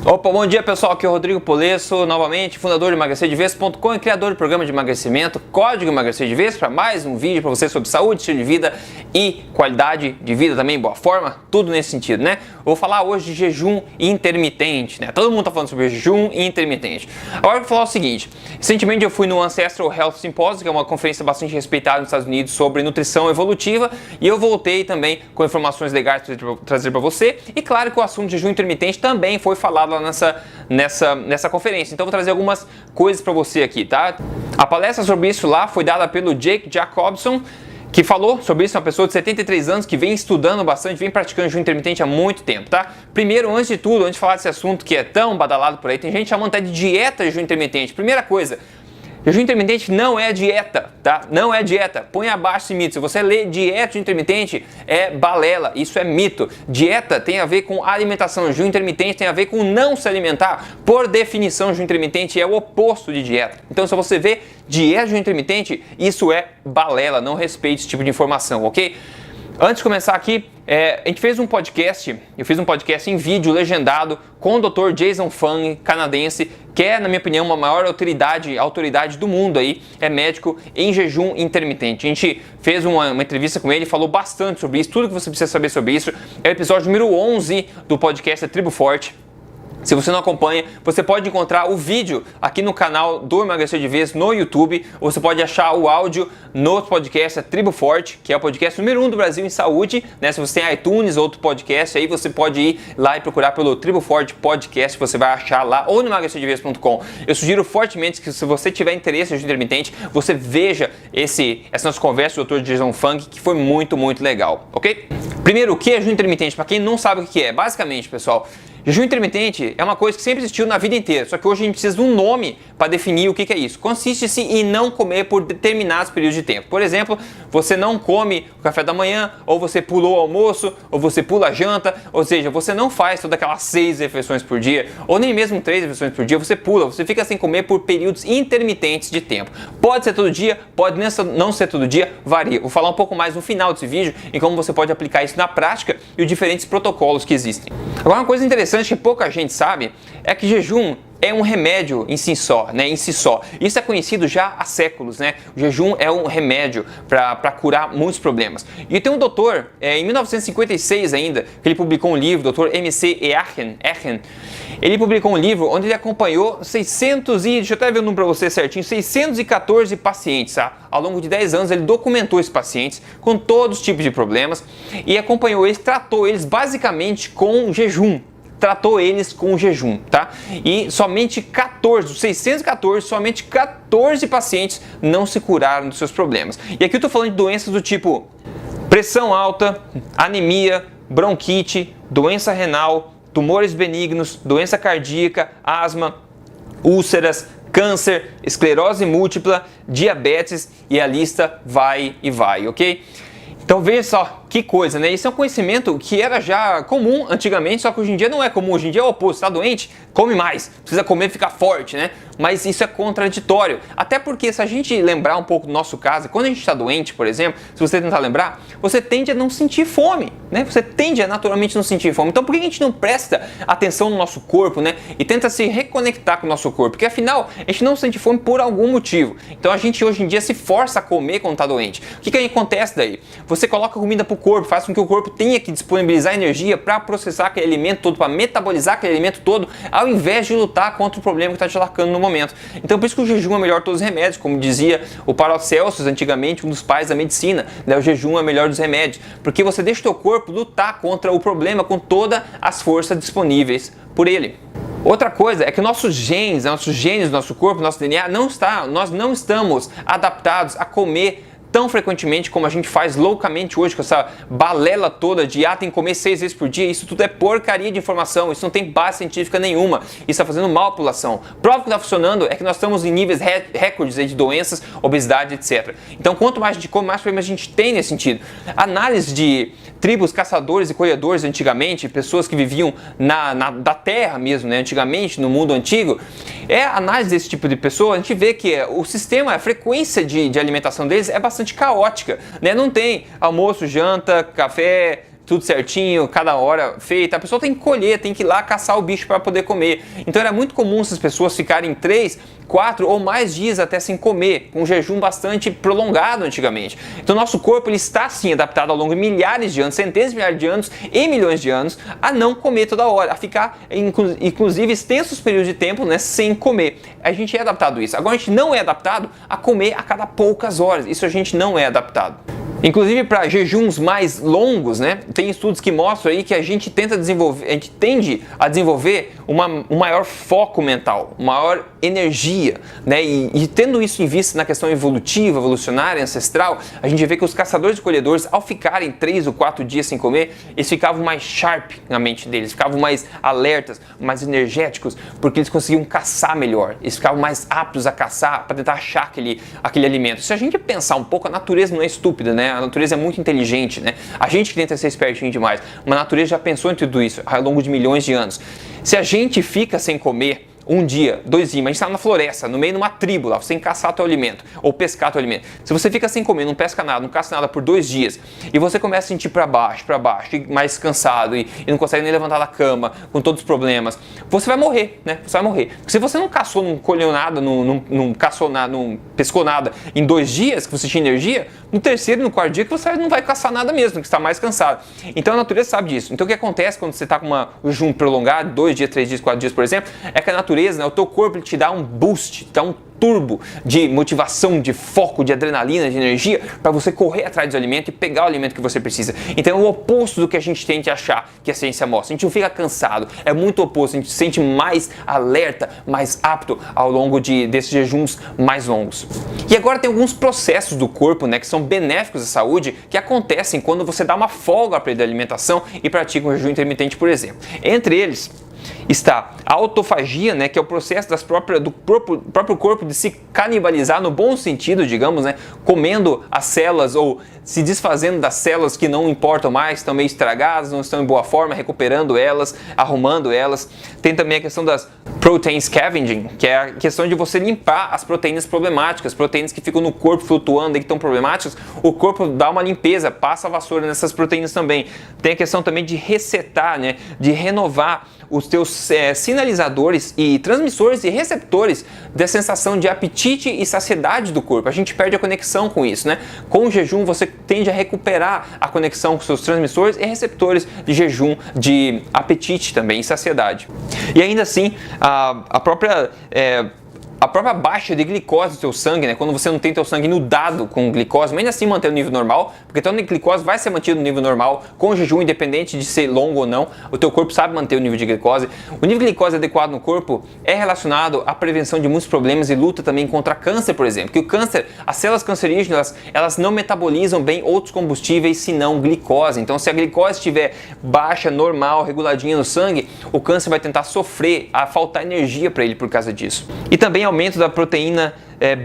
Opa, bom dia pessoal, aqui é o Rodrigo Polesso, novamente fundador de emagrecerdevez.com e criador do programa de emagrecimento Código Emagrecer de Vez, para mais um vídeo para você sobre saúde, estilo de vida e qualidade de vida também, boa forma, tudo nesse sentido, né? Eu vou falar hoje de jejum intermitente, né? Todo mundo tá falando sobre jejum intermitente. Agora eu vou falar o seguinte, recentemente eu fui no Ancestral Health Symposium, que é uma conferência bastante respeitada nos Estados Unidos sobre nutrição evolutiva, e eu voltei também com informações legais para trazer para você, e claro que o assunto de jejum intermitente também foi falado lá nessa conferência. Então eu vou trazer algumas coisas para você aqui, tá? A palestra sobre isso lá foi dada pelo Jake Jacobson, que falou sobre isso, uma pessoa de 73 anos que vem estudando bastante, vem praticando jejum intermitente há muito tempo, tá? Primeiro, antes de tudo, antes de falar desse assunto que é tão badalado por aí, tem gente chamando até de dieta de jejum intermitente. Primeira coisa, jejum intermitente não é dieta, tá? Não é dieta. Põe abaixo esse mito. Se você lê dieta intermitente, é balela. Isso é mito. Dieta tem a ver com alimentação. Jejum intermitente tem a ver com não se alimentar. Por definição, jejum intermitente é o oposto de dieta. Então, se você vê dieta de jejum intermitente, isso é balela. Não respeite esse tipo de informação, ok? Antes de começar aqui, a gente fez um podcast, eu fiz um podcast em vídeo legendado com o Dr. Jason Fung, canadense, que é, na minha opinião, uma maior autoridade do mundo aí, é médico em jejum intermitente. A gente fez uma entrevista com ele, falou bastante sobre isso, tudo que você precisa saber sobre isso. É o episódio número 11 do podcast Tribo Forte. Se você não acompanha, você pode encontrar o vídeo aqui no canal do Emagrecer de Vez no YouTube, ou você pode achar o áudio no podcast Tribo Forte, que é o podcast número 1 do Brasil em saúde, né? Se você tem iTunes ou outro podcast, aí você pode ir lá e procurar pelo Tribo Forte Podcast, você vai achar lá, ou no emagrecerdevez.com. Eu sugiro fortemente que, se você tiver interesse em jejum intermitente, você veja essa nossa conversa do Dr. Jason Fung, que foi muito, muito legal, ok? Primeiro, o que é jejum intermitente? Para quem não sabe o que é, basicamente, pessoal, jejum intermitente é uma coisa que sempre existiu na vida inteira, só que hoje a gente precisa de um nome para definir o que é isso. Consiste-se em não comer por determinados períodos de tempo. Por exemplo, você não come o café da manhã, ou você pulou o almoço, ou você pula a janta, ou seja, você não faz todas aquelas 6 refeições por dia, ou nem mesmo 3 refeições por dia, você pula, você fica sem comer por períodos intermitentes de tempo. Pode ser todo dia, pode não ser todo dia, varia. Vou falar um pouco mais no final desse vídeo em como você pode aplicar isso na prática e os diferentes protocolos que existem. Agora, uma coisa interessante que pouca gente sabe é que jejum é um remédio em si só, né? Isso é conhecido já há séculos, né? O jejum é um remédio para curar muitos problemas. E tem um doutor, em 1956 ainda, que ele publicou um livro, Dr. M.C. Echen, ele publicou um livro onde ele acompanhou deixa eu até ver o número para você certinho, 614 pacientes, tá? Ao longo de 10 anos ele documentou esses pacientes com todos os tipos de problemas e acompanhou eles, tratou eles basicamente com jejum. Tá? E somente 14 pacientes não se curaram dos seus problemas. E aqui eu estou falando de doenças do tipo pressão alta, anemia, bronquite, doença renal, tumores benignos, doença cardíaca, asma, úlceras, câncer, esclerose múltipla, diabetes e a lista vai e vai, ok? Então veja só, que coisa, né? Isso é um conhecimento que era já comum antigamente, só que hoje em dia não é comum. Hoje em dia é o oposto, está doente, come mais, precisa comer e ficar forte, né? Mas isso é contraditório. Até porque se a gente lembrar um pouco do nosso caso, quando a gente está doente, por exemplo, se você tentar lembrar, você tende a não sentir fome, né? Você tende a naturalmente não sentir fome. Então por que a gente não presta atenção no nosso corpo, né? E tenta se reconectar com o nosso corpo? Porque afinal, a gente não sente fome por algum motivo. Então a gente hoje em dia se força a comer quando está doente. O que acontece daí? Você coloca comida para o corpo, faz com que o corpo tenha que disponibilizar energia para processar aquele alimento todo, para metabolizar aquele alimento todo, ao invés de lutar contra o problema que está te atacando no momento. Então por isso que o jejum é melhor de todos os remédios, como dizia o Paracelsus antigamente, um dos pais da medicina, né? O jejum é melhor dos remédios, porque você deixa o teu corpo lutar contra o problema com todas as forças disponíveis por ele. Outra coisa é que nossos genes do nosso corpo, nosso DNA, nós não estamos adaptados a comer tão frequentemente como a gente faz loucamente hoje, com essa balela toda de tem que comer 6 vezes por dia. Isso tudo é porcaria de informação, isso não tem base científica nenhuma, isso está fazendo mal à população. Prova que está funcionando é que nós estamos em níveis recordes de doenças, obesidade, etc. Então quanto mais a gente come, mais problemas a gente tem nesse sentido. Análise de tribos caçadores e colhedores antigamente, pessoas que viviam da terra mesmo, né, antigamente, no mundo antigo, análise desse tipo de pessoa, a gente vê que o sistema, a frequência de alimentação deles é bastante caótica, né? Não tem almoço, janta, café, tudo certinho, cada hora feita. A pessoa tem que colher, tem que ir lá caçar o bicho para poder comer. Então era muito comum essas pessoas ficarem 3, 4 ou mais dias até sem comer, com um jejum bastante prolongado antigamente. Então nosso corpo ele está sim adaptado ao longo de milhares de anos, centenas de milhares de anos e milhões de anos a não comer toda hora, a ficar inclusive extensos períodos de tempo, né, sem comer. A gente é adaptado a isso. Agora a gente não é adaptado a comer a cada poucas horas. Isso a gente não é adaptado. Inclusive para jejuns mais longos, né? Tem estudos que mostram aí que a gente tende a desenvolver um maior foco mental, maior energia, né? E tendo isso em vista na questão evolutiva, evolucionária, ancestral, a gente vê que os caçadores e colhedores, ao ficarem 3 ou 4 dias sem comer, eles ficavam mais sharp na mente deles, ficavam mais alertas, mais energéticos, porque eles conseguiam caçar melhor, eles ficavam mais aptos a caçar para tentar achar aquele alimento. Se a gente pensar um pouco, a natureza não é estúpida, né? A natureza é muito inteligente, né? A gente que tenta ser espertinho demais, mas a natureza já pensou em tudo isso ao longo de milhões de anos. Se a gente fica sem comer 1 dia, 2 dias, mas a gente está na floresta, no meio de uma tribo lá, sem caçar teu alimento ou pescar teu alimento. Se você fica sem comer, não pesca nada, não caça nada por 2 dias e você começa a sentir para baixo, e mais cansado e não consegue nem levantar da cama, com todos os problemas, você vai morrer, né? Você vai morrer. Porque se você não caçou, não colheu nada, não caçou nada, não pescou nada em 2 dias que você tinha energia, no terceiro e no quarto dia que você não vai caçar nada mesmo, que está mais cansado. Então a natureza sabe disso. Então o que acontece quando você está com um jejum prolongado, 2 dias, 3 dias, 4 dias, por exemplo, é que a natureza, né, o teu corpo ele te dá um boost, dá um turbo de motivação, de foco, de adrenalina, de energia para você correr atrás do alimento e pegar o alimento que você precisa. Então é o oposto do que a gente tende a achar que a ciência mostra. A gente não fica cansado, é muito oposto, a gente se sente mais alerta, mais apto ao longo desses jejuns mais longos. E agora tem alguns processos do corpo, né, que são benéficos à saúde, que acontecem quando você dá uma folga para a alimentação e pratica um jejum intermitente, por exemplo. Entre eles está a autofagia, né, que é o processo do próprio corpo de se canibalizar no bom sentido, digamos, né, comendo as células ou se desfazendo das células que não importam mais, estão meio estragadas, não estão em boa forma, recuperando elas, arrumando elas. Tem também a questão das protein scavenging, que é a questão de você limpar as proteínas problemáticas, proteínas que ficam no corpo flutuando e que estão problemáticas, o corpo dá uma limpeza, passa a vassoura nessas proteínas também. Tem a questão também de resetar, né, de renovar os teus sinalizadores e transmissores e receptores da sensação de apetite e saciedade do corpo. A gente perde a conexão com isso, né? Com o jejum você tende a recuperar a conexão com seus transmissores e receptores de jejum, de apetite também e saciedade. E ainda assim, a própria baixa de glicose do teu sangue, né? Quando você não tem teu sangue inundado com glicose, mas ainda assim manter o nível normal, porque então a glicose vai ser mantido no nível normal com o jejum, independente de ser longo ou não, o teu corpo sabe manter o nível de glicose. O nível de glicose adequado no corpo é relacionado à prevenção de muitos problemas e luta também contra câncer, por exemplo. Que o câncer, as células cancerígenas, elas não metabolizam bem outros combustíveis senão glicose. Então se a glicose estiver baixa, normal, reguladinha no sangue, o câncer vai tentar sofrer, a faltar energia para ele por causa disso. E também aumento da proteína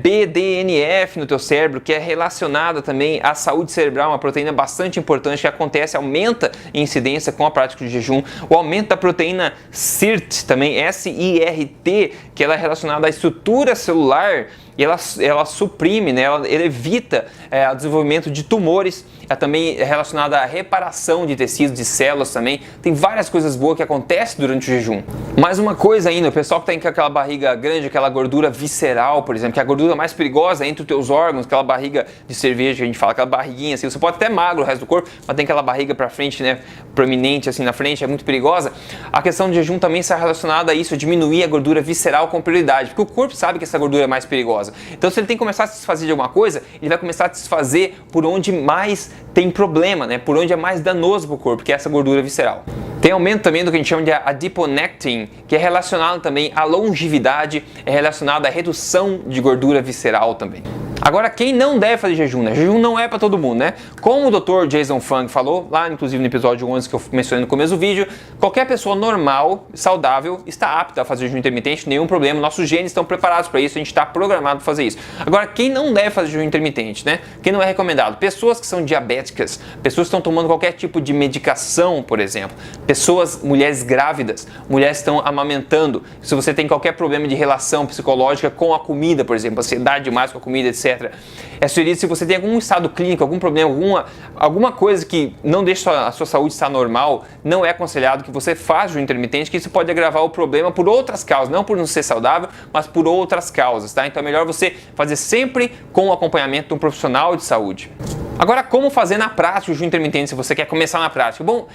BDNF no teu cérebro, que é relacionada também à saúde cerebral, uma proteína bastante importante que acontece, aumenta em incidência com a prática de jejum. O aumento da proteína SIRT, também SIRT, que ela é relacionada à estrutura celular e ela suprime, né? ela evita o desenvolvimento de tumores, ela também é relacionada à reparação de tecidos, de células também. Tem várias coisas boas que acontecem durante o jejum. Mais uma coisa ainda, o pessoal que tem aquela barriga grande, aquela gordura visceral, por exemplo, que é a gordura mais perigosa entre os teus órgãos, aquela barriga de cerveja que a gente fala, aquela barriguinha assim, você pode até magro o resto do corpo, mas tem aquela barriga pra frente, né, proeminente assim na frente, é muito perigosa. A questão do jejum também está relacionada a isso, diminuir a gordura visceral com prioridade, porque o corpo sabe que essa gordura é mais perigosa. Então se ele tem que começar a se desfazer de alguma coisa, ele vai começar a se desfazer por onde mais tem problema, né, por onde é mais danoso para o corpo, que é essa gordura visceral. Tem aumento também do que a gente chama de adiponectin, que é relacionado também à longevidade, é relacionado à redução de gordura visceral também. Agora, quem não deve fazer jejum, né? Jejum não é para todo mundo, né? Como o Dr. Jason Fung falou, lá inclusive no episódio 11 que eu mencionei no começo do vídeo, qualquer pessoa normal, saudável, está apta a fazer jejum intermitente, nenhum problema, nossos genes estão preparados para isso, a gente está programado para fazer isso. Agora, quem não deve fazer jejum intermitente, né? Quem não é recomendado? Pessoas que são diabéticas, pessoas que estão tomando qualquer tipo de medicação, por exemplo, pessoas, mulheres grávidas, mulheres que estão amamentando, se você tem qualquer problema de relação psicológica com a comida, por exemplo, ansiedade demais com a comida, etc., etc. É sugerido se você tem algum estado clínico, algum problema, alguma coisa que não deixa a sua saúde estar normal, não é aconselhado que você faça jejum intermitente, que isso pode agravar o problema por outras causas, não por não ser saudável, mas por outras causas, tá? Então é melhor você fazer sempre com o acompanhamento de um profissional de saúde. Agora, como fazer na prática o jejum intermitente se você quer começar na prática? Bom,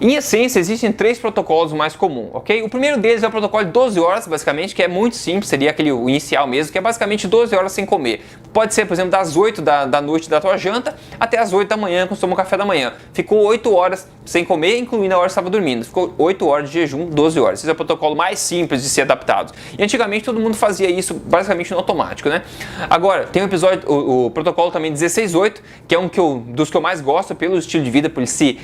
em essência, existem 3 protocolos mais comuns, ok? O primeiro deles é o protocolo de 12 horas, basicamente, que é muito simples, seria o inicial mesmo, que é basicamente 12 horas sem comer. Pode ser, por exemplo, das 8 da noite da tua janta até as 8 da manhã, quando você toma o café da manhã. Ficou 8 horas sem comer, incluindo a hora que você estava dormindo. Ficou 8 horas de jejum, 12 horas. Esse é o protocolo mais simples de ser adaptado. E antigamente todo mundo fazia isso basicamente no automático, né? Agora, tem o protocolo também 16-8, que é dos que eu mais gosto pelo estilo de vida, por se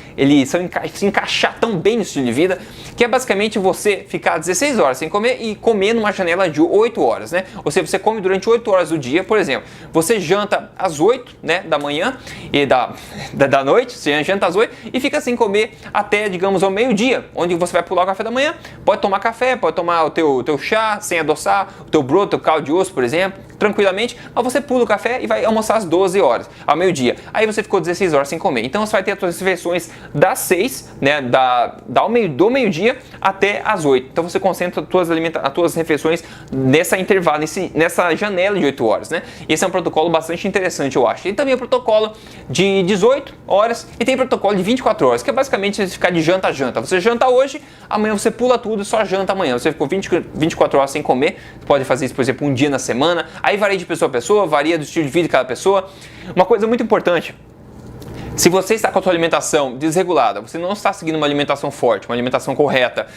encaixar tão bem no estilo de vida, que é basicamente você ficar 16 horas sem comer e comer numa janela de 8 horas, né? Ou seja, você come durante 8 horas do dia, por exemplo, você janta às 8, né, da manhã e da noite, você janta às 8 e fica sem comer até, digamos, ao meio-dia, onde você vai pular o café da manhã, pode tomar café, pode tomar o teu chá sem adoçar, o teu broto, o teu caldo de osso, por exemplo, tranquilamente, mas você pula o café e vai almoçar às 12 horas, ao meio-dia. Aí você ficou 16 horas sem comer. Então você vai ter as suas refeições das 6, né, do meio-dia até as 8. Então você concentra as tuas refeições nessa intervalo, nessa janela de 8 horas, né? Esse é um protocolo bastante interessante, eu acho. Tem também o protocolo de 18 horas e tem o protocolo de 24 horas, que é basicamente você ficar de janta a janta. Você janta hoje, amanhã você pula tudo e só janta amanhã. Você ficou 24 horas sem comer, você pode fazer isso, por exemplo, um dia na semana. Aí varia de pessoa a pessoa, varia do estilo de vida de cada pessoa. Uma coisa muito importante: se você está com a sua alimentação desregulada, você não está seguindo uma alimentação forte, uma alimentação correta,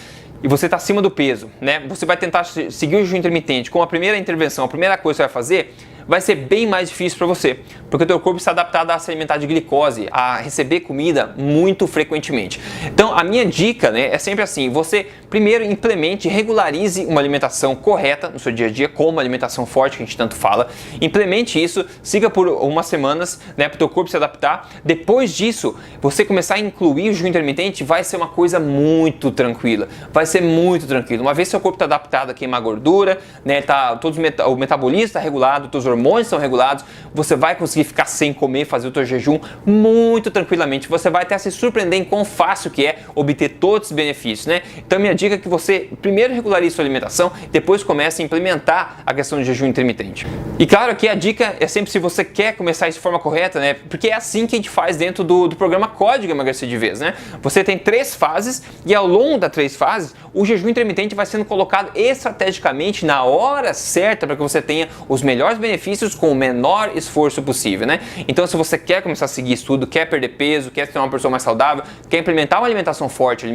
e você está acima do peso, né? Você vai tentar seguir o jejum intermitente com a primeira intervenção, a primeira coisa que você vai fazer, vai ser bem mais difícil para você, porque o teu corpo está adaptado a se alimentar de glicose, a receber comida muito frequentemente. Então a minha dica, né, é sempre assim: você primeiro implemente, regularize uma alimentação correta no seu dia a dia, como uma alimentação forte que a gente tanto fala. Implemente isso, siga por umas semanas, né, para o teu corpo se adaptar. Depois disso, você começar a incluir o jejum intermitente, vai ser uma coisa muito tranquila, vai ser muito tranquilo. Uma vez que seu corpo está adaptado a queimar gordura, né, o metabolismo está regulado, teus hormônios estão regulados, você vai conseguir ficar sem comer, fazer o teu jejum muito tranquilamente. Você vai até se surpreender em quão fácil que é obter todos os benefícios, né? Então minha dica é que você primeiro regularize sua alimentação, depois comece a implementar a questão do jejum intermitente. E claro que a dica é sempre se você quer começar isso de forma correta, né? Porque é assim que a gente faz dentro do programa Código Emagrecer de Vez, né? Você tem 3 fases e ao longo das 3 fases, o jejum intermitente vai sendo colocado estrategicamente na hora certa para que você tenha os melhores benefícios com o menor esforço possível, né? Então, se você quer começar a seguir isso tudo, quer perder peso, quer ser uma pessoa mais saudável, quer implementar uma alimentação forte,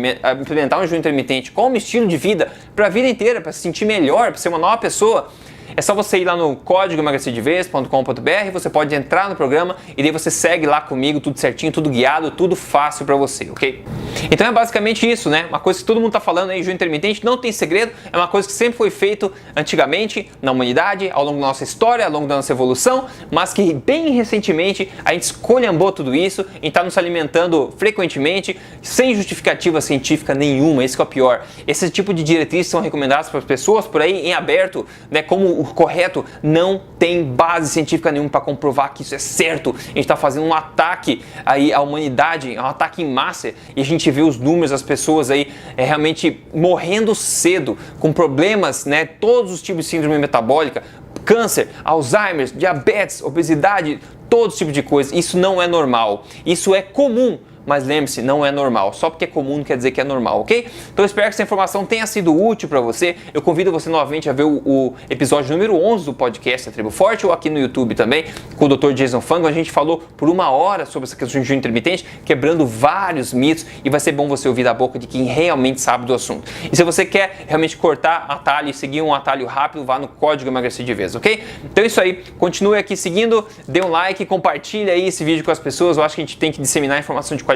implementar um jejum intermitente como estilo de vida para a vida inteira, para se sentir melhor, para ser uma nova pessoa, é só você ir lá no código emagrecerdevez.com.br, você pode entrar no programa e daí você segue lá comigo, tudo certinho, tudo guiado, tudo fácil para você, ok? Então é basicamente isso, né? Uma coisa que todo mundo tá falando aí, jejum intermitente, não tem segredo, é uma coisa que sempre foi feito antigamente na humanidade, ao longo da nossa história, ao longo da nossa evolução, mas que bem recentemente a gente escolhambou tudo isso e tá nos alimentando frequentemente, sem justificativa científica nenhuma. Esse que é o pior. Esse tipo de diretrizes são recomendadas para as pessoas por aí em aberto, né? Como o correto, não tem base científica nenhuma para comprovar que isso é certo. A gente está fazendo um ataque aí à humanidade, um ataque em massa, e a gente vê os números das pessoas aí realmente morrendo cedo, com problemas, né, todos os tipos de síndrome metabólica, câncer, Alzheimer, diabetes, obesidade, todo tipo de coisa. Isso não é normal, isso é comum. Mas lembre-se, não é normal. Só porque é comum não quer dizer que é normal, ok? Então eu espero que essa informação tenha sido útil para você. Eu convido você novamente a ver o episódio número 11 do podcast A Tribo Forte, ou aqui no YouTube também, com o Dr. Jason Fung. A gente falou por 1 hora sobre essa questão de jejum intermitente, quebrando vários mitos, e vai ser bom você ouvir da boca de quem realmente sabe do assunto. E se você quer realmente cortar atalho e seguir um atalho rápido, vá no Código Emagrecer de Vez, ok? Então é isso aí. Continue aqui seguindo, dê um like, compartilha aí esse vídeo com as pessoas. Eu acho que a gente tem que disseminar informação de qualidade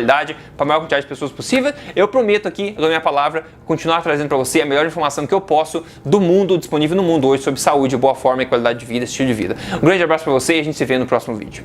para a maior quantidade de pessoas possível. Eu prometo aqui, eu dou minha palavra, continuar trazendo para você a melhor informação que eu posso do mundo, disponível no mundo hoje, sobre saúde, boa forma e qualidade de vida, estilo de vida. Um grande abraço para você e a gente se vê no próximo vídeo.